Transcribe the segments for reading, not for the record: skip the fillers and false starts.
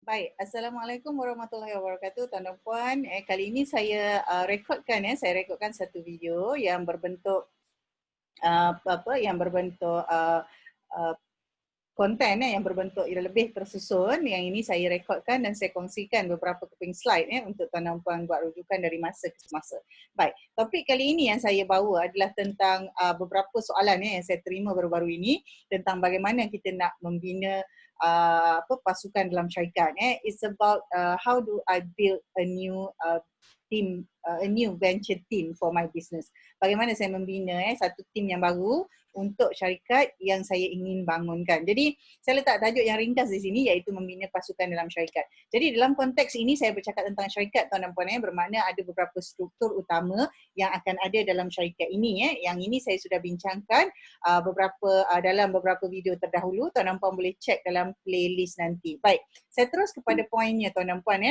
Baik, Assalamualaikum warahmatullahi wabarakatuh tuan dan puan. Kali ini saya saya rekodkan satu video yang berbentuk yang berbentuk uh, konten yang berbentuk lebih tersusun. Yang ini saya rekodkan dan saya kongsikan beberapa keping slide untuk tuan dan puan buat rujukan dari masa ke semasa. Baik, topik kali ini yang saya bawa adalah tentang beberapa soalan yang saya terima baru-baru ini tentang bagaimana kita nak membina pasukan dalam syarikat. It's about how do I build a new team, a new venture team for my business. Bagaimana saya membina satu tim yang baru untuk syarikat yang saya ingin bangunkan. Jadi saya letak tajuk yang ringkas di sini iaitu membina pasukan dalam syarikat. Jadi dalam konteks ini saya bercakap tentang syarikat tuan dan puan, bermakna ada beberapa struktur utama yang akan ada dalam syarikat ini. Yang ini saya sudah bincangkan dalam beberapa video terdahulu. Tuan dan puan boleh cek dalam playlist nanti. Baik, saya terus kepada poinnya tuan dan puan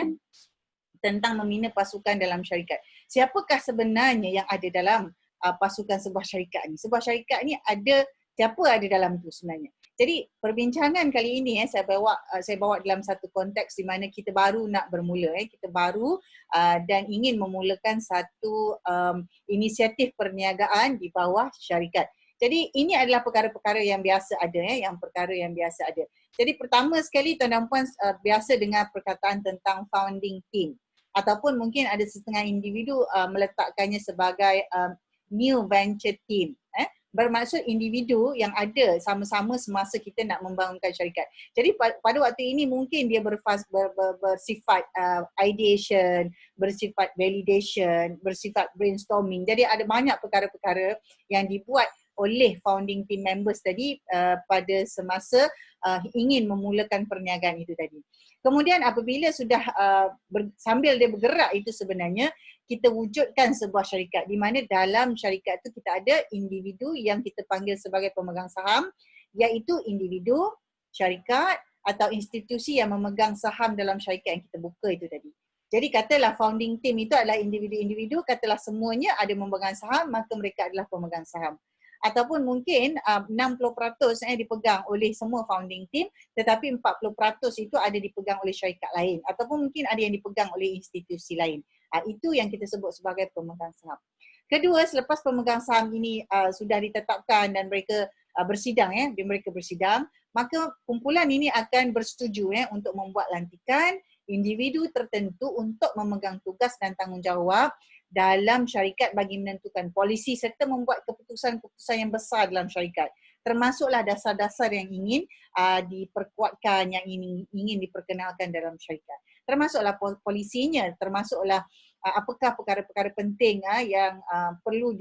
tentang membina pasukan dalam syarikat. Siapakah sebenarnya yang ada dalam pasukan sebuah syarikat ni? Sebuah syarikat ni ada, siapa ada dalam tu sebenarnya? Jadi perbincangan kali ini saya bawa dalam satu konteks di mana kita baru nak bermula, kita baru dan ingin memulakan satu inisiatif perniagaan di bawah syarikat. Jadi ini adalah perkara-perkara yang biasa ada, Jadi pertama sekali tuan dan puan biasa dengar perkataan tentang founding team, ataupun mungkin ada setengah individu meletakkannya sebagai new venture team. Bermaksud individu yang ada sama-sama semasa kita nak membangunkan syarikat. Jadi pada waktu ini mungkin dia bersifat ideation, bersifat validation, bersifat brainstorming. Jadi ada banyak perkara-perkara yang dibuat oleh founding team members tadi pada semasa ingin memulakan perniagaan itu tadi. Kemudian apabila sudah sambil dia bergerak itu sebenarnya kita wujudkan sebuah syarikat di mana dalam syarikat itu kita ada individu yang kita panggil sebagai pemegang saham, iaitu individu, syarikat atau institusi yang memegang saham dalam syarikat yang kita buka itu tadi. Jadi katalah founding team itu adalah individu-individu, katalah semuanya ada memegang saham, maka mereka adalah pemegang saham. Ataupun mungkin 60% dipegang oleh semua founding team, tetapi 40% itu ada dipegang oleh syarikat lain, ataupun mungkin ada yang dipegang oleh institusi lain. Itu yang kita sebut sebagai pemegang saham. Kedua, selepas pemegang saham ini sudah ditetapkan dan mereka bersidang, maka kumpulan ini akan bersetuju untuk membuat lantikan individu tertentu untuk memegang tugas dan tanggungjawab dalam syarikat bagi menentukan polisi serta membuat keputusan-keputusan yang besar dalam syarikat. Termasuklah dasar-dasar yang ingin diperkuatkan, yang ingin diperkenalkan dalam syarikat. Termasuklah polisinya, termasuklah apakah perkara-perkara penting yang perlu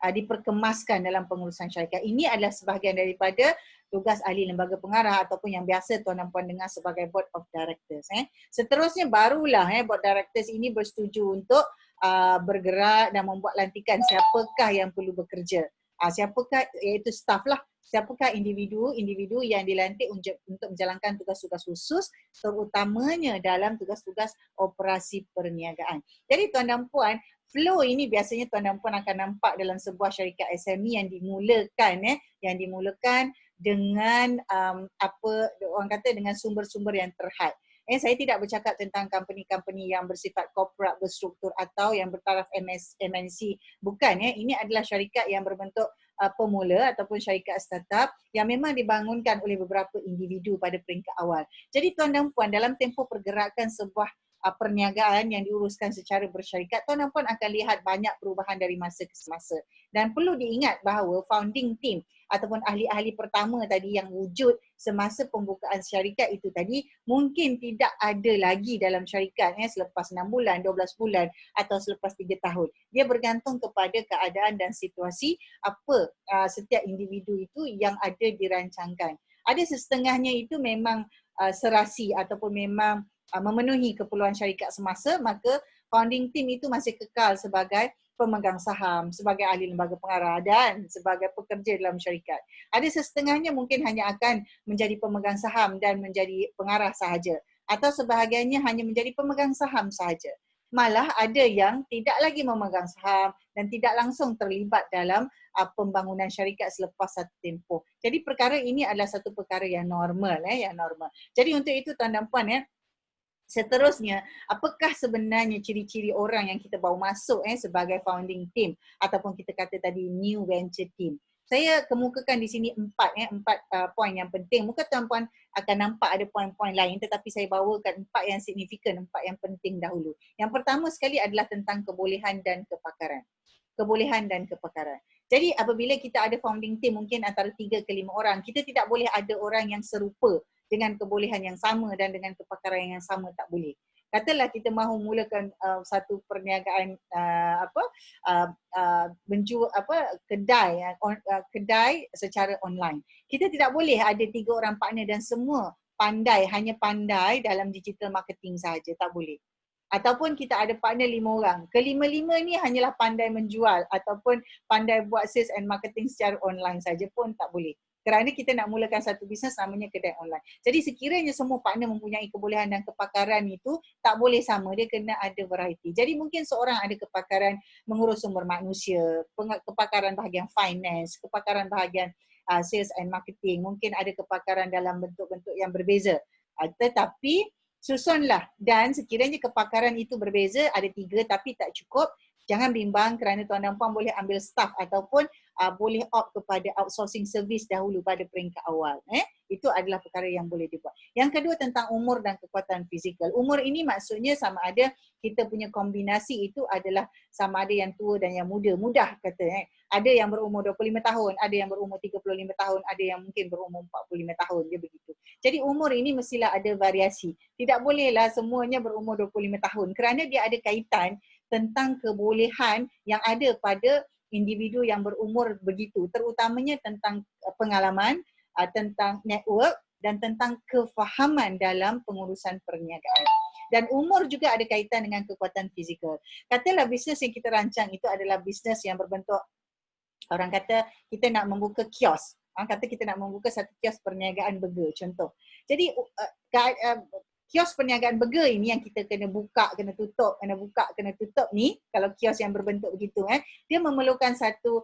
diperkemaskan dalam pengurusan syarikat. Ini adalah sebahagian daripada tugas ahli lembaga pengarah ataupun yang biasa tuan dan puan dengar sebagai board of directors. Seterusnya barulah board directors ini bersetuju untuk bergerak dan membuat lantikan siapakah yang perlu bekerja. Siapakah, iaitu staff lah, siapakah individu yang dilantik untuk menjalankan tugas-tugas khusus, terutamanya dalam tugas-tugas operasi perniagaan. Jadi tuan dan puan, flow ini biasanya tuan dan puan akan nampak dalam sebuah syarikat SME yang dimulakan dengan orang kata dengan sumber-sumber yang terhad. Saya tidak bercakap tentang company-company yang bersifat corporate berstruktur atau yang bertaraf MNC. Bukan, ini adalah syarikat yang berbentuk pemula ataupun syarikat startup yang memang dibangunkan oleh beberapa individu pada peringkat awal. Jadi tuan dan puan, dalam tempoh pergerakan sebuah perniagaan yang diuruskan secara bersyarikat, tuan dan puan akan lihat banyak perubahan dari masa ke semasa. Dan perlu diingat bahawa founding team ataupun ahli-ahli pertama tadi yang wujud semasa pembukaan syarikat itu tadi mungkin tidak ada lagi dalam syarikat selepas 6 bulan, 12 bulan atau selepas 3 tahun. Dia bergantung kepada keadaan dan situasi apa setiap individu itu yang ada dirancangkan. Ada setengahnya itu memang serasi ataupun memang memenuhi keperluan syarikat semasa, maka founding team itu masih kekal sebagai pemegang saham, sebagai ahli lembaga pengarah dan sebagai pekerja dalam syarikat. Ada setengahnya mungkin hanya akan menjadi pemegang saham dan menjadi pengarah sahaja, atau sebahagiannya hanya menjadi pemegang saham sahaja. malah ada yang tidak lagi memegang saham dan tidak langsung terlibat dalam pembangunan syarikat selepas satu tempoh. Jadi perkara ini adalah satu perkara yang normal, yang normal. Jadi untuk itu tuan dan puan, seterusnya, apakah sebenarnya ciri-ciri orang yang kita bawa masuk sebagai founding team ataupun kita kata tadi new venture team? Saya kemukakan di sini empat poin yang penting. Mungkin tuan-puan akan nampak ada poin-poin lain, tetapi saya bawakan empat yang signifikan, empat yang penting dahulu. Yang pertama sekali adalah tentang kebolehan dan kepakaran. Kebolehan dan kepakaran. Jadi apabila kita ada founding team mungkin antara 3 ke 5 orang, kita tidak boleh ada orang yang serupa dengan kebolehan yang sama dan dengan kepakaran yang sama, tak boleh. Katalah kita mahu mulakan satu perniagaan kedai secara online. Kita tidak boleh ada 3 orang partner dan semua hanya pandai dalam digital marketing saja, tak boleh. Ataupun kita ada partner 5 orang. Kelima-lima ni hanyalah pandai menjual ataupun pandai buat sales and marketing secara online saja pun tak boleh. Kerana kita nak mulakan satu bisnes namanya kedai online. Jadi sekiranya semua partner mempunyai kebolehan dan kepakaran itu tak boleh sama, dia kena ada variety. Jadi mungkin seorang ada kepakaran mengurus sumber manusia, kepakaran bahagian finance, kepakaran bahagian sales and marketing, mungkin ada kepakaran dalam bentuk-bentuk yang berbeza. Tetapi susunlah, dan sekiranya kepakaran itu berbeza, ada 3 tapi tak cukup, jangan bimbang kerana tuan dan puan boleh ambil staff ataupun boleh opt kepada outsourcing service dahulu pada peringkat awal. Itu adalah perkara yang boleh dibuat. Yang kedua tentang umur dan kekuatan fizikal. Umur ini maksudnya sama ada kita punya kombinasi itu adalah sama ada yang tua dan yang muda. Mudah kata. Ada yang berumur 25 tahun, ada yang berumur 35 tahun, ada yang mungkin berumur 45 tahun. Dia begitu. Jadi umur ini mestilah ada variasi. Tidak bolehlah semuanya berumur 25 tahun kerana dia ada kaitan tentang kebolehan yang ada pada individu yang berumur begitu, terutamanya tentang pengalaman, tentang network dan tentang kefahaman dalam pengurusan perniagaan. Dan umur juga ada kaitan dengan kekuatan fizikal. Katalah bisnes yang kita rancang itu adalah bisnes yang berbentuk, orang kata kita nak membuka kios. Orang kata kita nak membuka satu kios perniagaan burger contoh. Jadi kios perniagaan burger ini yang kita kena buka, kena tutup, kena buka, kena tutup ni, kalau kios yang berbentuk begitu dia memerlukan satu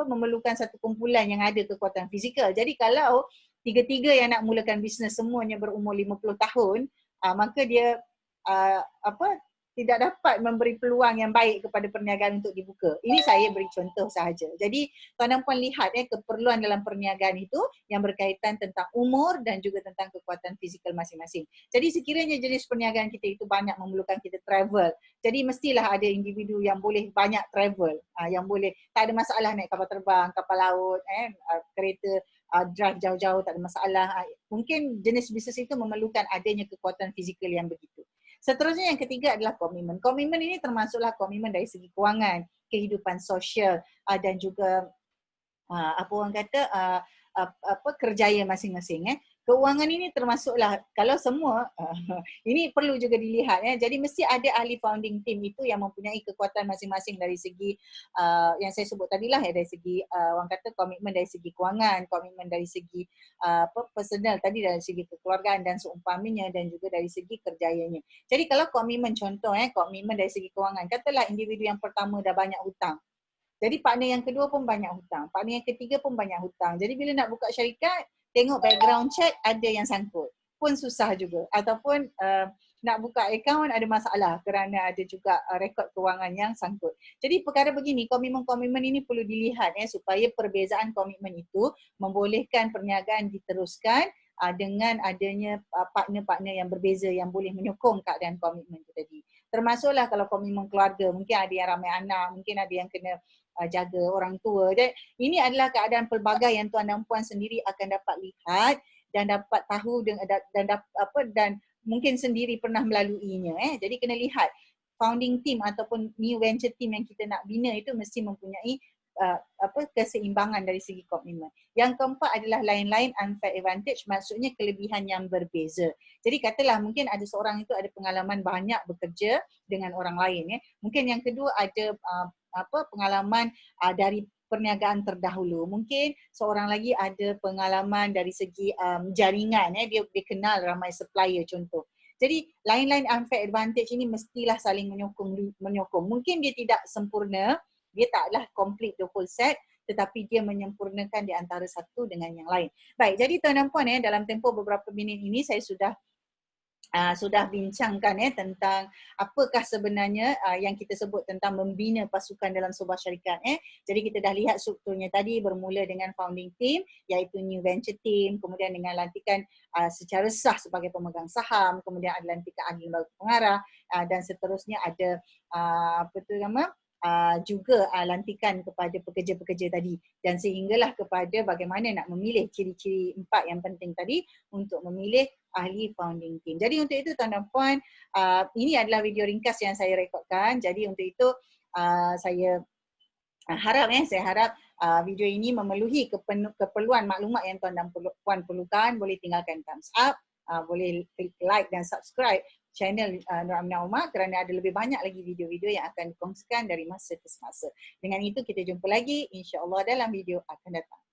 memerlukan satu kumpulan yang ada kekuatan fizikal. Jadi kalau tiga-tiga yang nak mulakan bisnes semuanya berumur 50 tahun, maka dia tidak dapat memberi peluang yang baik kepada perniagaan untuk dibuka. Ini saya beri contoh sahaja. Jadi tuan dan puan lihat keperluan dalam perniagaan itu yang berkaitan tentang umur dan juga tentang kekuatan fizikal masing-masing. Jadi sekiranya jenis perniagaan kita itu banyak memerlukan kita travel, jadi mestilah ada individu yang boleh banyak travel, yang boleh, tak ada masalah naik kapal terbang, kapal laut, kereta, drive jauh-jauh, tak ada masalah. Mungkin jenis bisnes itu memerlukan adanya kekuatan fizikal yang begitu. Seterusnya yang ketiga adalah komitmen. Komitmen ini termasuklah komitmen dari segi kewangan, kehidupan sosial dan juga kerjaya masing-masing. Keuangan ini termasuklah, kalau semua ini perlu juga dilihat. Jadi mesti ada ahli founding team itu yang mempunyai kekuatan masing-masing dari segi yang saya sebut tadilah, dari segi orang kata komitmen dari segi kewangan, komitmen dari segi personal tadi, dari segi kekeluargaan dan seumpamanya, dan juga dari segi kerjayanya. Jadi kalau komitmen contoh, komitmen dari segi kewangan, katalah individu yang pertama dah banyak hutang. Jadi partner yang kedua pun banyak hutang, partner yang ketiga pun banyak hutang. Jadi bila nak buka syarikat, tengok background check ada yang sangkut, pun susah juga. Ataupun nak buka akaun ada masalah kerana ada juga rekod kewangan yang sangkut. Jadi perkara begini, komitmen-komitmen ini perlu dilihat supaya perbezaan komitmen itu membolehkan perniagaan diteruskan dengan adanya partner-partner yang berbeza yang boleh menyokong keadaan komitmen itu tadi. Termasuklah kalau komitmen keluarga, mungkin ada yang ramai anak, mungkin ada yang kena jaga orang tua. Dan ini adalah keadaan pelbagai yang tuan dan puan sendiri akan dapat lihat dan dapat tahu dan mungkin sendiri pernah melaluinya. Jadi kena lihat founding team ataupun new venture team yang kita nak bina itu mesti mempunyai keseimbangan dari segi komitmen. Yang keempat adalah lain-lain unfair advantage, maksudnya kelebihan yang berbeza. Jadi katalah mungkin ada seorang itu ada pengalaman banyak bekerja dengan orang lain. Mungkin yang kedua ada pengalaman dari perniagaan terdahulu. Mungkin seorang lagi ada pengalaman dari segi jaringan, dia kenal ramai supplier contoh. Jadi line-line unfair advantage ini mestilah saling menyokong. Mungkin dia tidak sempurna, dia taklah complete the whole set, tetapi dia menyempurnakan di antara satu dengan yang lain. Baik, jadi tuan dan puan dalam tempoh beberapa minit ini saya sudah bincangkan tentang apakah sebenarnya yang kita sebut tentang membina pasukan dalam sebuah syarikat. Jadi kita dah lihat strukturnya tadi, bermula dengan founding team iaitu new venture team, kemudian dengan lantikan secara sah sebagai pemegang saham, kemudian ada lantikan ahli lembaga pengarah, dan seterusnya ada juga lantikan kepada pekerja-pekerja tadi, dan sehinggalah kepada bagaimana nak memilih ciri-ciri 4 yang penting tadi untuk memilih ahli founding team. Jadi untuk itu tuan dan puan, ini adalah video ringkas yang saya rekodkan. Jadi untuk itu saya harap video ini memenuhi keperluan maklumat yang tuan dan puan perlukan. Boleh tinggalkan thumbs up, boleh klik like dan subscribe channel Nur Aminah Umar kerana ada lebih banyak lagi video-video yang akan dikongsikan dari masa ke semasa. Dengan itu kita jumpa lagi insya-Allah dalam video akan datang.